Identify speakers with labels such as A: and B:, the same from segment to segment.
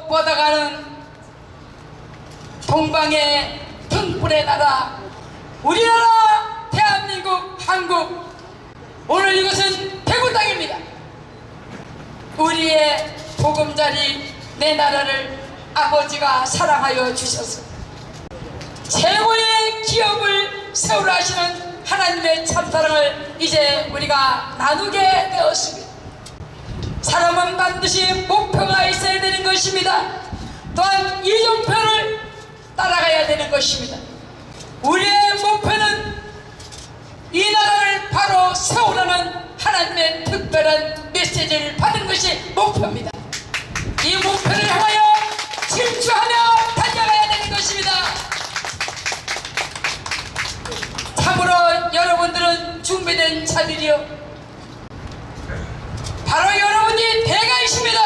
A: 앞으로 뻗어가는 동방의 등불의 나라, 우리나라 대한민국 한국, 오늘 이곳은 대구 땅입니다. 우리의 보금자리 내 나라를 아버지가 사랑하여 주셔서 최고의 기업을 세우라 하시는 하나님의 참사랑을 이제 우리가 나누게 되었습니다. 사람은 반드시 목표가 있어야 되는 것입니다. 또한 이정표를 따라가야 되는 것입니다. 우리의 목표는 이 나라를 바로 세우라는 하나님의 특별한 메시지를 받은 것이 목표입니다. 이 목표를 향하여 질주하며 달려가야 되는 것입니다. 참으로 여러분들은 준비된 자들이요, 바로 여러분이 대가이십니다.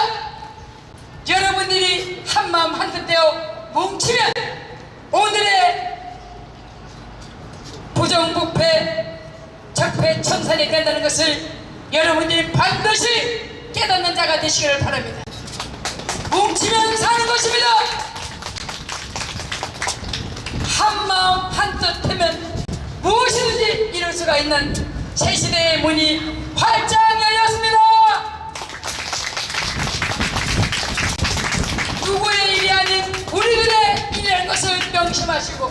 A: 여러분들이 한마음 한뜻 되어 뭉치면 오늘의 부정부패 적폐청산이 된다는 것을 여러분들이 반드시 깨닫는 자가 되시기를 바랍니다. 뭉치면 사는 것입니다. 한마음 한뜻 되면 무엇이든지 이룰 수가 있는 새시대의 문이 활짝 열렸습니다. 누구의 일이 아닌 우리들의 일이라는 것을 명심하시고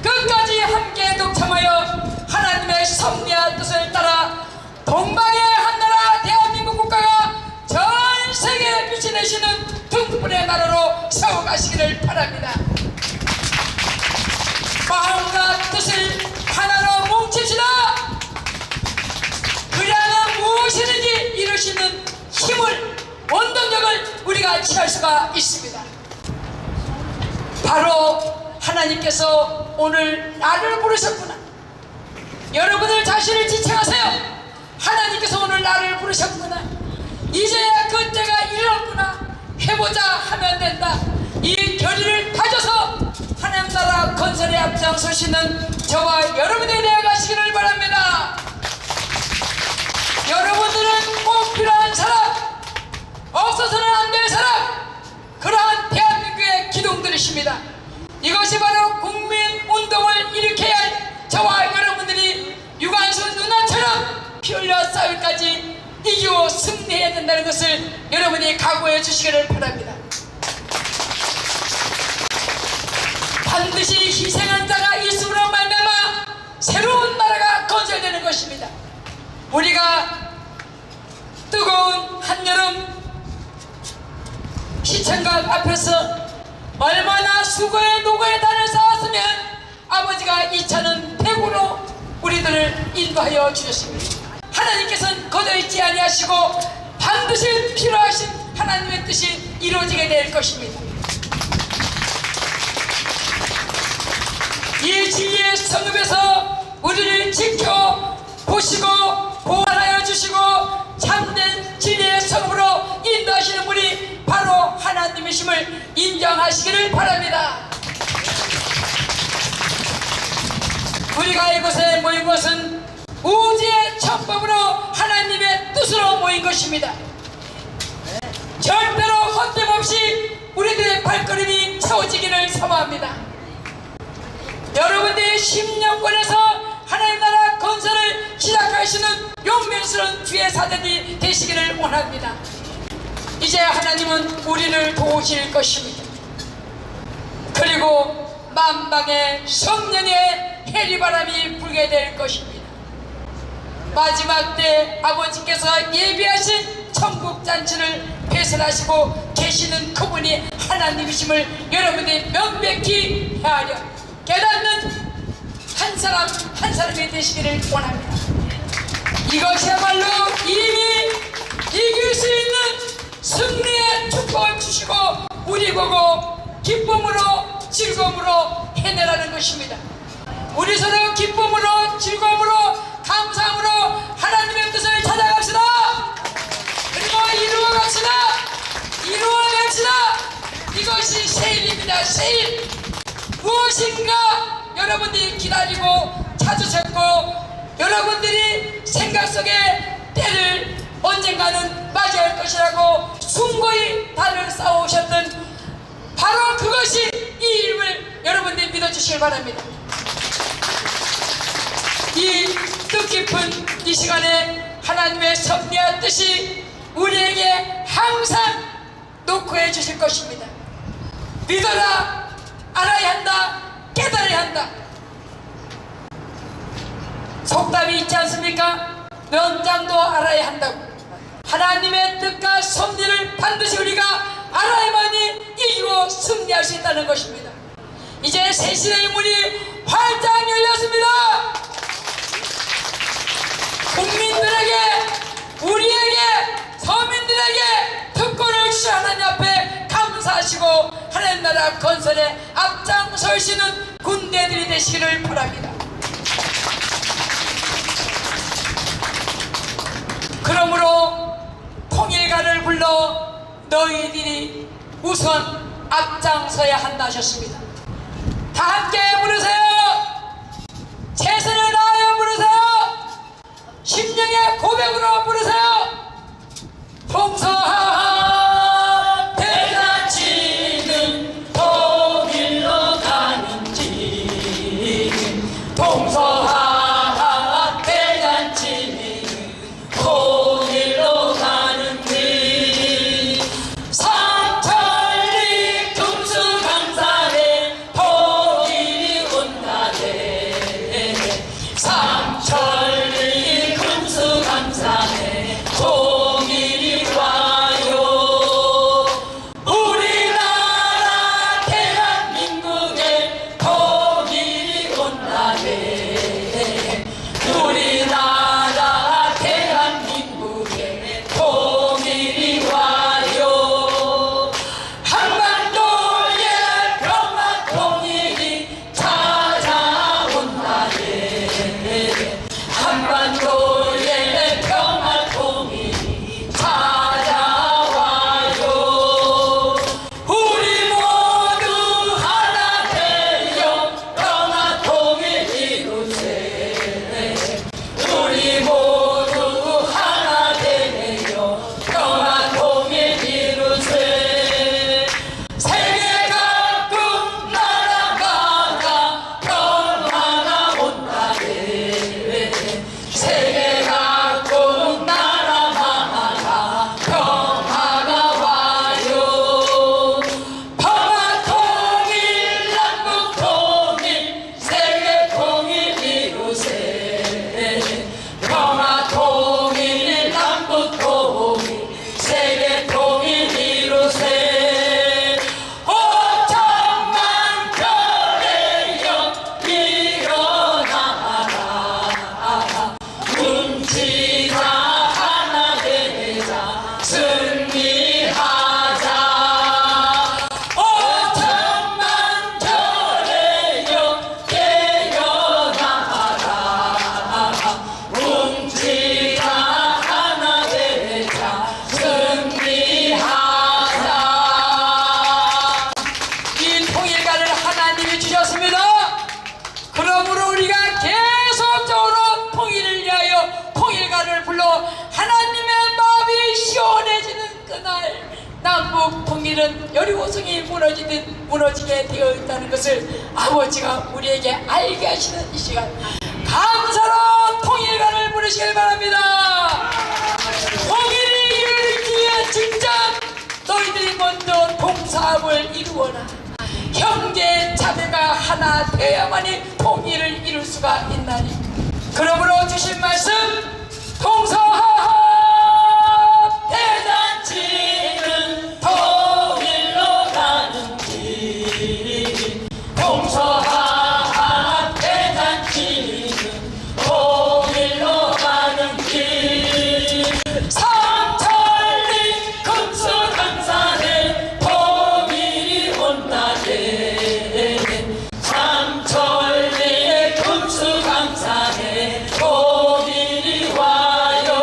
A: 끝까지 함께 동참하여 하나님의 섭리와 뜻을 따라 동방의 한나라 대한민국 국가가 전 세계에 비춰내시는 등불의 나라로 세워가시기를 바랍니다. 마음과 뜻을 하나로 뭉칩시다. 그래야 무엇이든지 이룰 수 있는 힘을, 원동력을 우리가 취할 수가 있습니다. 바로 하나님께서 오늘 나를 부르셨구나. 여러분들 자신을 지칭하세요. 하나님께서 오늘 나를 부르셨구나. 이제야 그때가 이르렀구나. 해보자 하면 된다. 이 결의를 다져서 하나님 나라 건설에 앞장서시는 저와 여러분이 되어가시기를 바랍니다. 여러분들은 꼭 필요한 사람, 없어서는 안 될 사람, 그러한 대한민국의 기둥들이십니다. 이것이 바로 국민운동을 일으켜야 할 저와 여러분들이 유관순 누나처럼 피 흘려 싸울까지 이기고 승리해야 된다는 것을 여러분이 각오해 주시기를 바랍니다. 반드시 희생한 자가 있음으로 말미암아 새로운 나라가 건설되는 것입니다. 우리가 뜨거운 한여름 시청각 앞에서 얼마나 수고의 노고의 단을 쌓았으면 아버지가 이 차는 대구로 우리들을 인도하여 주셨습니다. 하나님께서는 거저있지 아니하시고 반드시 필요하신 하나님의 뜻이 이루어지게 될 것입니다. 이 진리의 성읍에서 우리를 지켜보시고 보호하여 주시고 참된 진리의 성읍으로 인도하시는 분이 바로 하나님이심을 인정하시기를 바랍니다. 우리가 이곳에 모인 것은 우주의 천법으로 하나님의 뜻으로 모인 것입니다. 절대로 헛됨 없이 우리들의 발걸음이 채워지기를 사모합니다. 여러분들이 10년권에서 하나님 나라 건설을 시작하시는 용맹스러운 주의 사대들이 되시기를 원합니다. 이제 하나님은 우리를 도우실 것입니다. 그리고 만방의 성령의 해리바람이 불게 될 것입니다. 마지막 때 아버지께서 예비하신 천국잔치를 배설하시고 계시는 그분이 하나님이심을 여러분이 명백히 헤아려 깨닫는 한 사람 한 사람이 되시기를 원합니다. 이것이야말로 이미 이길 수 있는 승리의 축복을 주시고 우리 보고 기쁨으로 즐거움으로 해내라는 것입니다. 우리 서로 기쁨으로 즐거움으로 감사함으로 하나님의 뜻을 찾아갑시다. 그리고 이루어갑시다. 이루어갑시다. 이것이 세일입니다. 세일. 무엇인가 여러분들이 기다리고 찾으셨고 여러분들이 생각 속에 때를 언젠가는 맞이할 것이라고 숭고히 달을 쌓아오셨던 주시길 바랍니다. 이 뜻깊은 이 시간에 하나님의 섭리한 뜻이 우리에게 항상 노크해 주실 것입니다. 믿어라, 알아야 한다, 깨달아야 한다. 속담이 있지 않습니까? 면장도 알아야 한다고. 하나님의 뜻과 섭리를 반드시 우리가 알아야만이 이기고 승리할 수 있다는 것입니다. 이제 새 시대의 문이 활짝 열렸습니다. 국민들에게, 우리에게, 서민들에게 특권을 주신 하나님 앞에 감사하시고 하나님 나라 건설에 앞장서시는 군대들이 되시기를 바랍니다. 그러므로 통일가를 불러 너희들이 우선 앞장서야 한다 하셨습니다. 다 함께 부르세요. 최선을 다하여 부르세요. 심령의 고백으로 부르세요. 동서하하 대잔치는 통일로 가는지, 동서하하 대잔치는 통일로 가는지, 삼천리 금수강산에 통일이 온다네, 삼천리 금수강산에 통일이 와요. 우리나라 대한민국에 통일이 온다네, 우리나라 대한민국에 통일이 와요. 한반도에 평화 통일이 찾아온다네, 한반도에 평화 통일이 찾아와요. 우리 모두 하나 되어 평화 통일 이루세, 우리 모두 하나 되어 평화 통일 이루세. 세계 각국 나라마다 평화가 온다네, 세계 각국 나라마다 평화가 와요. 평화 통일, 남북 통일, 세계 통일 이루세, 평화 통일, 남북 통일, 세계 통일 이루세. 5천만 별의여 일어나라, 뭉치자 하나 되자 승리하자. 5천만 별의여 깨어나라, 뭉치자 하나 되자 승리하자. 이 통일가를 하나님이 주셨습니다. 그러므로 우리가 계속적으로 통일을 위하여 통일가를 불러 하나님의 마음이 시원해지는 그날 남북 통일은 여리고성이 무너지게 되어 있다는 것을 아버지가 우리에게 알게 하시는 이 시간, 감사로 통일가를 부르시길 바랍니다. 통일이 이루어지기 위해 직접 너희들이 먼저 동사업을 이루어라. 형제 자매가 하나 되어야만이 통일을 이룰 수가 있나니. 그러므로 주신 말씀, 동서하합 대잔치는 통일로 가는지, 동서하합 대잔치는 통일로 가는지, 삼천리 금수강산에 통일이 온다네, 삼천리 금수강산에 통일이 와요.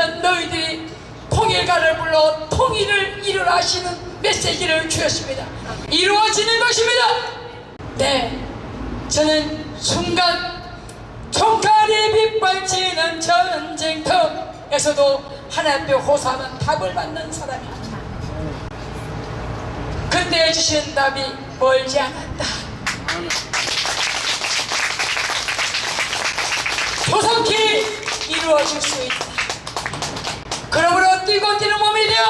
A: 하나님께서는 너희들이 통일가를 불러 통일을 이루라 하시는 메시지를 주셨습니다. 이루어지는 것입니다. 네, 저는 순간 총칼이 빗발치는 전쟁터에서도 하나님 앞에 호소하면 답을 받는 사람입니다. 근데 주신 답이 멀지 않았다. 조속히 이루어질 수 있다. 그러므로 뛰고 뛰는 몸이 되어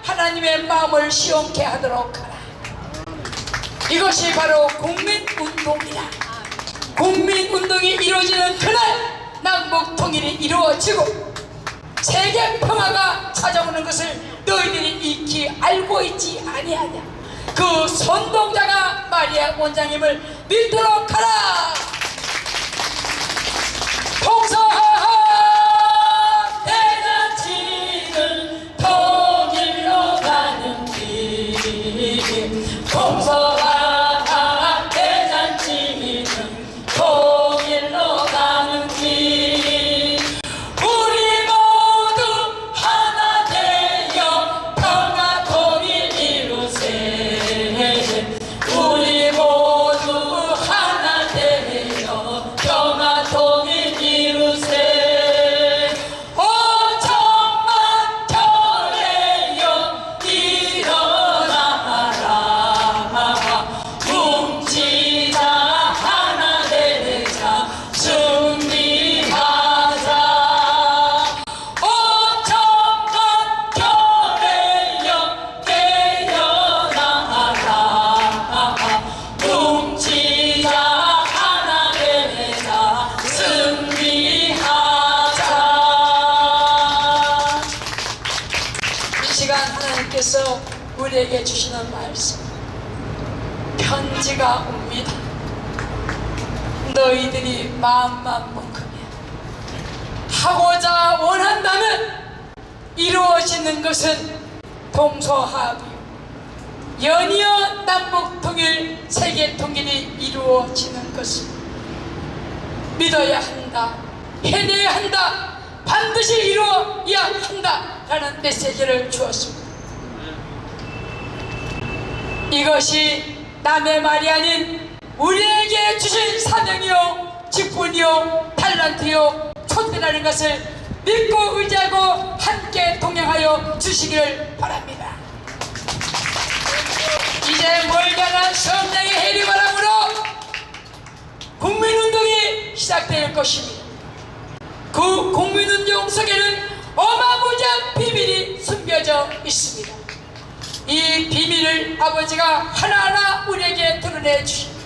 A: 하나님의 마음을 시원케 하도록 하라. 이것이 바로 국민운동이다. 국민운동이 이루어지는 그날 남북 통일이 이루어지고 세계 평화가 찾아오는 것을 너희들이 익히 알고 있지 아니하냐. 그 선동자가 마리아 원장님을 믿도록 하라. 동서하하 대잔치는 통일로 가는 길. 동서하하 대잔치는 통일로 가는 길. 우리 모두 하나 되어 평화 통일 이루세. 우리 모두 하나 되어 평화 통일 이루세. 오천만 결의여 일어나라. 뭉치자 하나 되자 승리하자. 오천만 결의여 깨어나라. 뭉치자 하나 되자 승리하자. 이 시간 하나님께서 우리에게 주시는 말씀, 편지가 옵니다. 너희들이 마음만 먹으면, 하고자 원한다면 이루어지는 것은 동서합이요 연이어 남북통일 세계통일이 이루어지는 것을 믿어야 한다, 해내야 한다, 반드시 이루어야 한다 라는 메시지를 주었습니다. 이것이 남의 말이 아닌 우리에게 주신 사명이요 직분이요 탈란트요 촛대라는 것을 믿고 의지하고 함께 동행하여 주시기를 바랍니다. 이제 멀게한 성령의 해리바람으로 국민운동이 시작될 것입니다. 그 국민운동 속에는 어마무지한 비밀이 숨겨져 있습니다. 이 비밀을 아버지가 하나하나 우리에게 드러내 주십니다.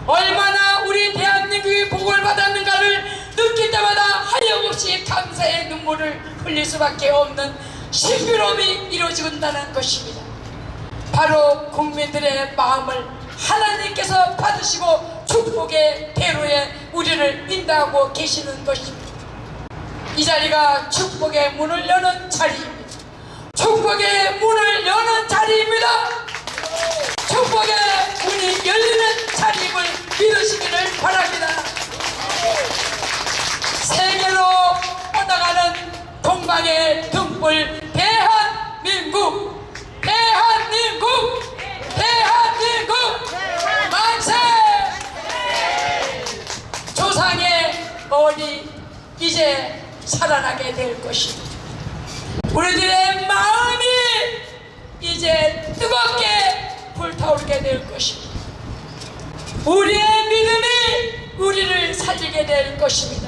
A: 얼마나 우리 대한민국이 복을 받았는가를 느낄 때마다 하염없이 감사의 눈물을 흘릴 수밖에 없는 신비로움이 이루어진다는 것입니다. 바로 국민들의 마음을 하나님께서 받으시고 축복의 대로에 우리를 인도하고 계시는 것입니다. 이 자리가 축복의 문을 여는 자리입니다. 축복의 문을 여는 자리입니다. 축복의 문이 열리는 자리임을 믿으시기를 바랍니다. 세계로 뻗어가는 동방의 등불 대한민국, 대한민국, 대한민국 만세! 조상의 머리 이제 살아나게 될 것입니다. 우리들의 마음이 이제 뜨겁게 불타오르게 될 것입니다. 우리의 믿음이 우리를 살리게 될 것입니다.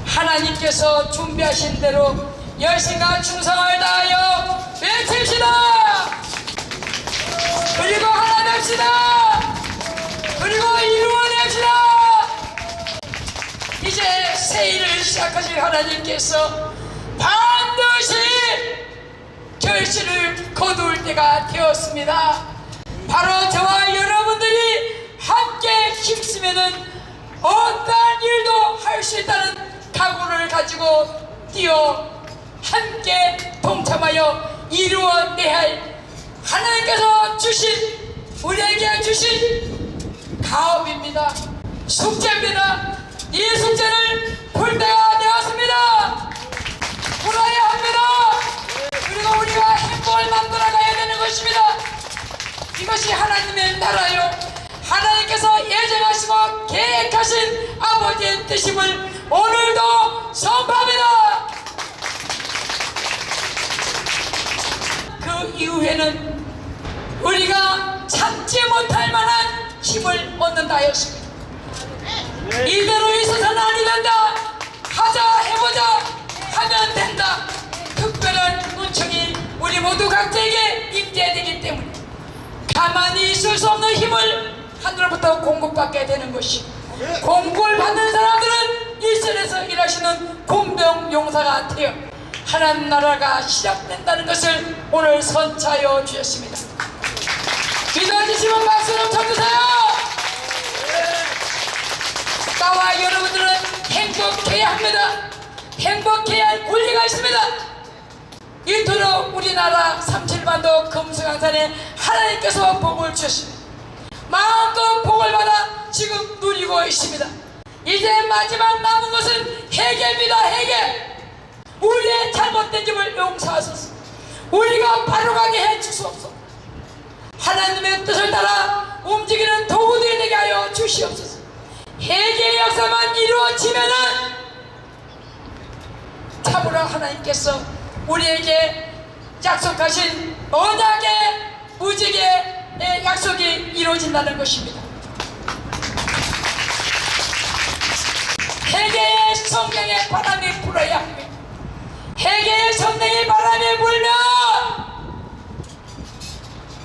A: 하나님께서 준비하신 대로 열심과 충성을 다하여 외칩시다. 그리고 하나 됩시다. 그리고 이루어냅시다. 이제 새 일을 시작하실 하나님께서 반드시 결실을 거둘 때가 되었습니다. 바로 저와 여러분들이 함께 힘쓰면은 어떠한 일도 할 수 있다는 각오를 가지고 뛰어 함께 동참하여 이루어내야 할 하나님께서 주신, 우리에게 주신 가업입니다. 숙제입니다. 이 숙제를 풀 때가 되었습니다. 풀어야 이것이 하나님의 나라요, 하나님께서 예정하시고 계획하신 아버지의 뜻임을 오늘도 선포합니다. 그 이후에는 우리가 참지 못할 만한 힘을 얻는다 하였습니다. 이대로 있어서는 아니 된다. 하자, 해보자, 하면 된다. 특별한 은총이 우리 모두 각자에게 임재되기 때문에 가만히 있을 수 없는 힘을 하늘로부터 공급받게 되는 것이, 공급을 받는 사람들은 일선에서 일하시는 공동용사가 되어 하나님 나라가 시작된다는 것을 오늘 선차하여 주셨습니다. 기도해 주시면 박수로 쳐주세요. 나와 여러분들은 행복해야 합니다. 행복해야 할 권리가 있습니다. 이토록 우리나라 삼칠반도 금수강산에 하나님께서 복을 주셨습니다. 마음껏 복을 받아 지금 누리고 있습니다. 이제 마지막 남은 것은 회개입니다. 회개. 우리의 잘못된 점을 용서하소서. 우리가 바로 가게 해주시옵소서. 하나님의 뜻을 따라 움직이는 도구들이 되게 하여 주시옵소서. 회개의 역사만 이루어지면은 참으로 하나님께서 우리에게 약속하신 언약의 무지개의 약속이 이루어진다는 것입니다. 회개의 성령의 바람이 불어야 합니다. 회개의 성령의 바람이 불면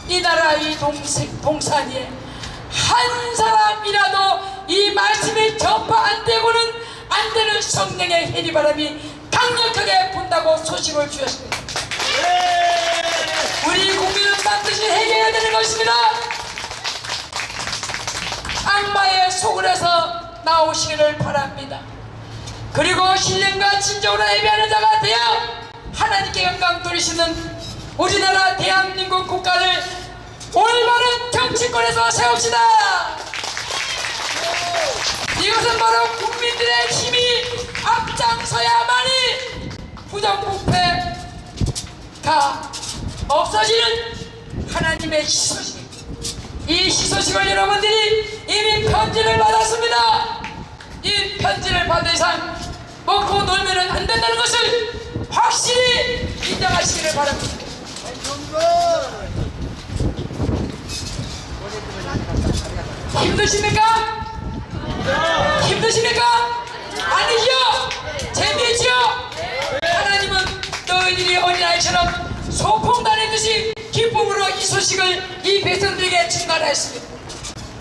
A: 이 나라 이 동산 위에 한 사람이라도 이 말씀이 전파 안 되고는 안 되는 성령의 해리바람이 강력하게 분다고 소식을 주셨습니다. 우리 국민은 반드시 해결해야 되는 것입니다. 악마의 속을 해서 나오시기를 바랍니다. 그리고 신령과 진정으로 예배하는 자가 되어 하나님께 영광 돌리시는 우리나라 대한민국 국가를 올바른 정치권에서 세웁시다. 이것은 바로 국민들의 힘이 앞장서야만이 부정부패가 없어지는 하나님의 희소식입니다. 이 희소식을 여러분들이 이미 편지를 받았습니다. 이 편지를 받은 이상 먹고 놀면 안 된다는 것을 확실히 인정하시기를 바랍니다. 힘드십니까? 힘드십니까? 아니죠? 재미있죠? 하나님은 너희들이 어린아이처럼 소풍 다니듯이 기쁨으로 이 소식을 이 백성들에게 증가하였습니다.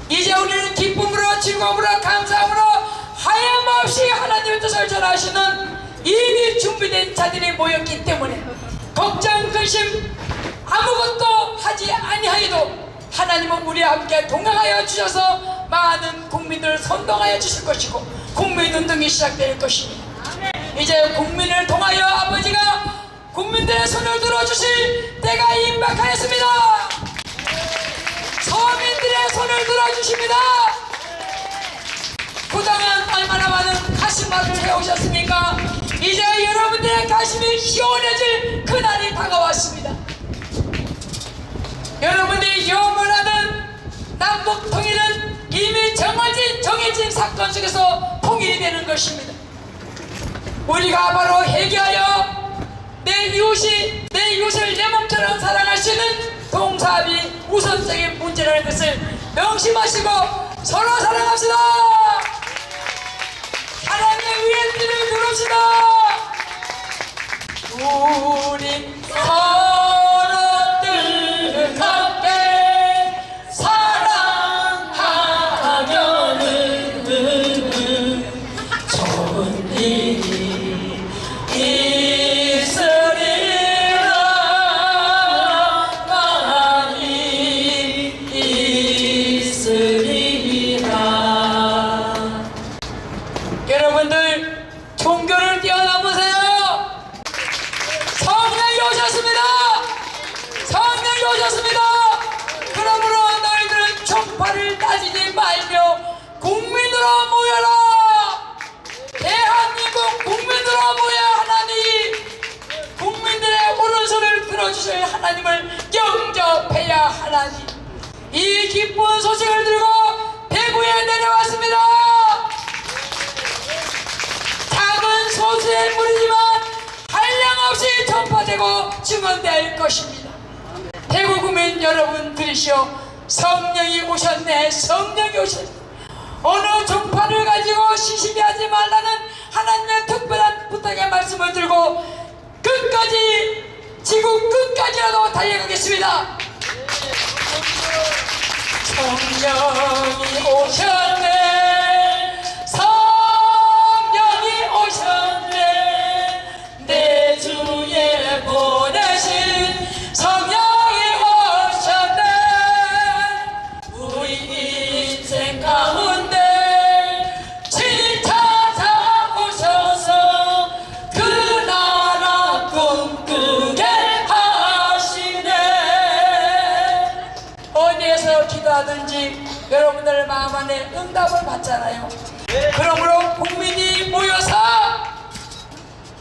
A: 이제 우리는 기쁨으로 즐거움으로 감사함으로 하염없이 하나님의 뜻을 전하시는 이미 준비된 자들이 모였기 때문에 걱정 근심 아무것도 하지 아니하여도 하나님은 우리와 함께 동행하여 주셔서 많은 국민들을 선동하여 주실 것이고 국민운동이 시작될 것입니다. 이제 국민을 통하여 아버지가 국민들의 손을 들어주실 때가 임박하였습니다. 서민들의 손을 들어주십니다. 그동안 얼마나 많은 가심말을 해오셨습니까? 이제 여러분들의 가심이 시원해질 그날이 다가왔습니다. 여러분들이 영원하는 남북 통일은 이미 정해진 사건 속에서 통일이 되는 것입니다. 우리가 바로 회개하여 내 이웃을 내 몸처럼 사랑할 수 있는 동사합이 우선적인 문제라는 것을 명심하시고 서로 사랑합시다. 하나님의 위엔들을 누릅시다. 우리 서로 뜻하게 사랑하면은 좋은 일이 있으리라. 많이 있으리라. 여러분들 종교를 뛰어넘으세요. 성령이 오셨습니다. 성령이 오셨습니다. 그러므로 너희들은 총파를 따지지 말며 국민으로 모여라. 대한민국 국민으로 모여 하나님 국민들의 오른손을 들어주실 하나님을 영접해야 하나니 되고 증언될 것입니다. 대구구민 여러분 들으시오. 성령이 오셨네. 성령이 오셨네. 어느 종파를 가지고 시시비하지 말라는 하나님의 특별한 부탁의 말씀을 들고 끝까지, 지구 끝까지라도 달려가겠습니다. 성령이 오셨네. 성령이 오셨네. 내 주에 보내신 성령이 오셨네. 우리 인생 가운데 친히 찾아오셔서 그 나라 꿈꾸게 하시네. 어디에서 기도하든지 여러분들 마음 안에 응답을 받잖아요. 그러므로 국민이 모여서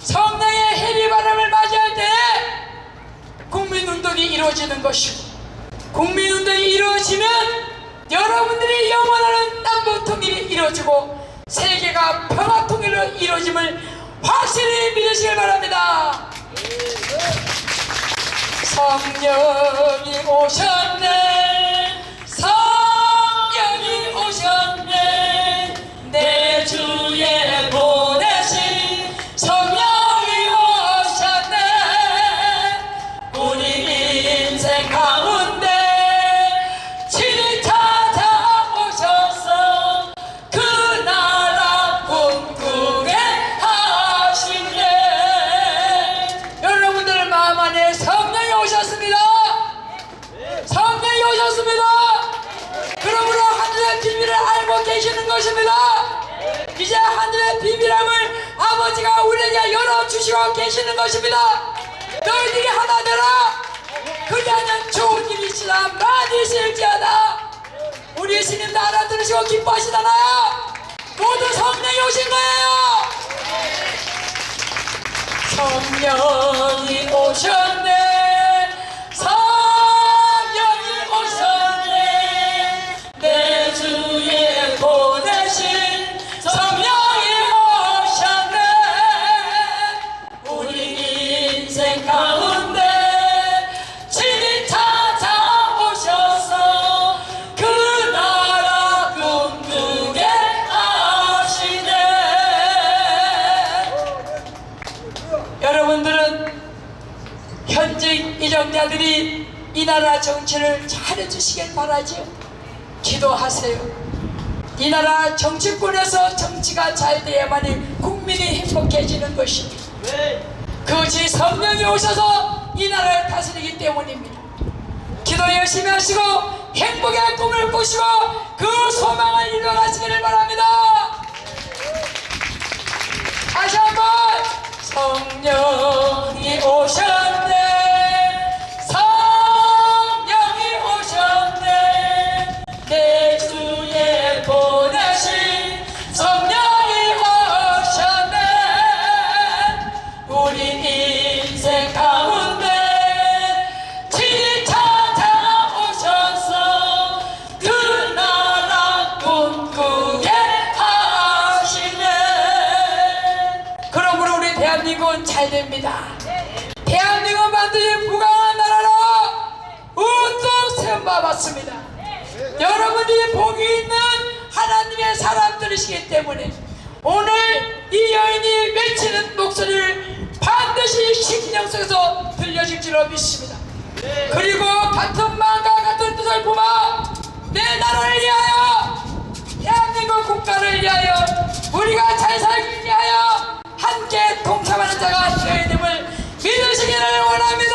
A: 성령의 해리바람을 맞이할 때 국민운동이 이루어지는 것이고, 국민운동이 이루어지면 여러분들이 영원한 남북통일이 이루어지고 세계가 평화통일로 이루어짐을 확실히 믿으시길 바랍니다. 성령이 오셨네. 성령이 오셨네. 내 주에 보내신 성령이 오셨네. 우리 인생 가운데 친히 찾아오셔서 그 나라 꿈꾸게 하시네. 여러분들 마음 안에 성령이 오셨습니다. 성령이 오셨습니다. 그러므로 하늘의 비밀을 알고 계시는 것입니다. 이제 하늘의 비밀함을 아버지가 우리에게 열어주시고 계시는 것입니다. 너희들이 하나 되라. 그리하면 좋은 일이 있으나 많이 있을지어다. 우리 예수님도 알아들으시고 기뻐하시잖아요. 모두 성령이 오신 거예요. 성령이 오셨네. 성령이 오셨네. 내 주에 보내신 성령이 오셨네. 우리 인생 가운데 친히 찾아오셔서 그 나라 꿈꾸게 하시네. 여러분들은 현직 이정자들이 이 나라 정치를 잘해주시길 바라지요. 기도하세요. 이 나라 정치권에서 정치가 잘 돼야만이 국민이 행복해지는 것입니다. 그것이 성령이 오셔서 이 나라를 다스리기 때문입니다. 기도 열심히 하시고 행복의 꿈을 꾸시고 그 소망을 이루어가시기를 바랍니다. 다시 한번 성령이 오셨네. 성령이 오셨네. 내 주에 보내신 성령이 오셨네. 우리 인생 가운데 친히 찾아오셔서 그 나라 꿈꾸게 하시네. 그러므로 우리 대한민국은 잘 됩니다. 대한민국은 반드시 부강한 나라로 우뚝 세움받았습니다. 여러분들이 복이 있는 하나님의 사람들이시기 때문에 오늘 이 여인이 외치는 목소리를 반드시 심령 속에서 들려질 줄로 믿습니다. 그리고 같은 마음과 같은 뜻을 품어 내 나라를 위하여, 대한민국 국가를 위하여, 우리가 잘 살기 위하여 함께 동참하는 자가 되어야 됨을 믿으시기를 원합니다.